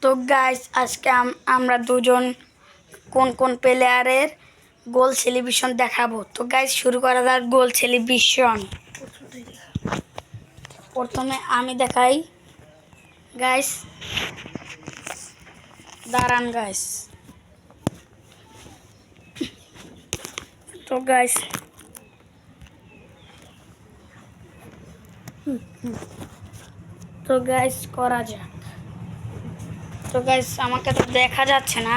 তো গাইস আজকে আমরা দুজন কোন কোন প্লেয়ারের গোল সেলিব্রেশন দেখাবো। তো গাইস শুরু করা যাক গোল সেলিব্রেশন। প্রথমে আমি দেখাই গাইস, দাঁড়ান গাইস। তো গাইস করা যাক। তো গাইস আমাকে তো দেখা যাচ্ছে না,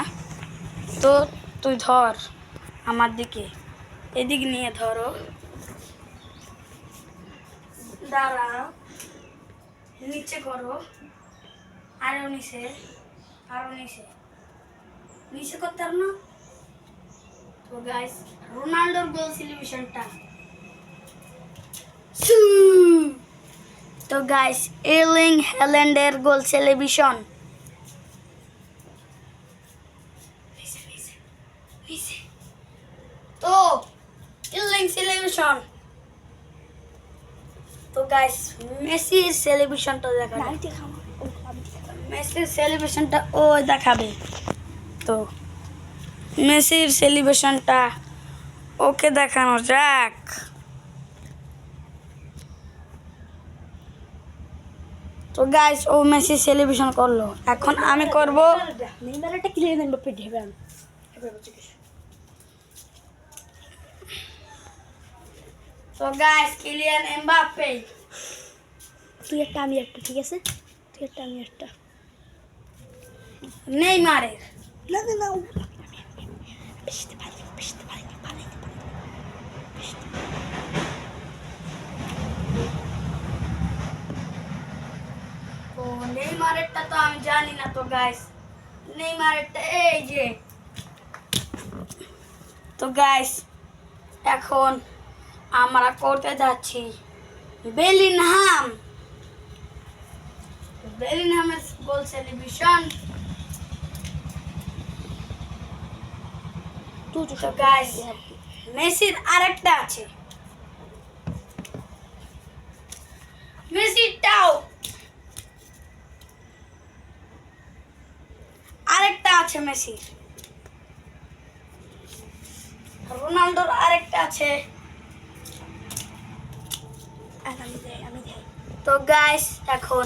তো তুই ধর আমার দিকে, এদিক নিয়ে ধরো, দাঁড়াও, নিচে করো, আরো নিচে, আরো নিচে, নিচে করতে পারো না। তো গাইস রোনাল্ডোর গোল সেলিব্রেশনটা। তো গাইস এর্লিং হ্যাল্যান্ডের গোল সেলিব্রেশন। তো এর্লিং সেলিব্রেশন। তো গাইস মেসির সেলিব্রেশনটা দেখাবে, মেসির সেলিব্রেশনটা ও দেখাবে। তো মেসির সেলিব্রেশনটা ওকে দেখানো যাক। তো গাইস ও মেসি সেলিব্রেশন করলো, এখন আমি করব। তো গাইস কিলিয়ান এমবাপ্পে, তুই একটা আমি একটা, ঠিক আছে? তুই একটা আমি একটা। নেইমারের, না না না, তো নেইমারেরটা তো আমি জানি না। তো গাইস নেইমারেরটা এই যে। তো গাইস এখন আমরা করতে যাচ্ছি বেলিনহাম, বেলিনহামের গোল সেলিব্রেশন। তো গাইস মেসির আরেকটা আছে, মেসিরটাও আরেকটা আছে, মেসির, রোনাল্ডোর আরেকটা আছে। আমি দেই। তো গাইস এখন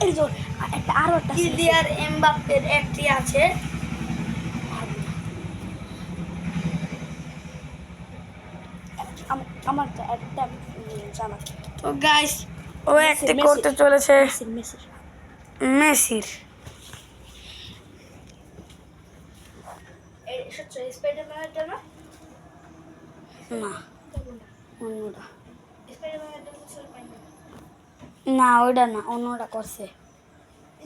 এই যে একটা আরো একটা কিলিয়ান এমবাপ্পের একটি আছে। আমার একটা জানা। তো গাইস ও একটি করতে চলেছে মেসির মেসির। এই স্পাইডারম্যানটা না, না অন্যটা, স্পাইডারম্যানটা কিছু পাই না। না ওইটা না, অন্যটা করছে,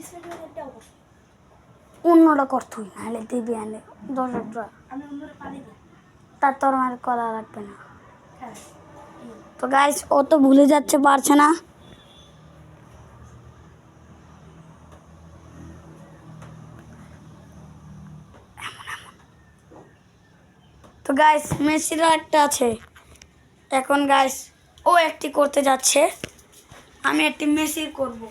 স্পাইডারম্যানটাও করছে। অন্যটা করতুই, নাহলে দিবি আনে দর্শকরা, আমি অন্যরা পারি না। তার তোর আমার করা লাগবে না। হ্যাঁ, তো গাইস ও তো ভুলে যাচ্ছে, পারছে না। তো গাইস মেসিরও একটা আছে। এখন গাইস ও একটি করতে যাচ্ছে, আমি একটি মেসির করব।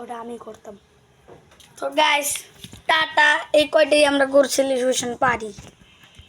ওটা আমি করতাম। তো গাইস টাটা, এই কয়টাই আমরা গোল সেলিব্রেশন পারি।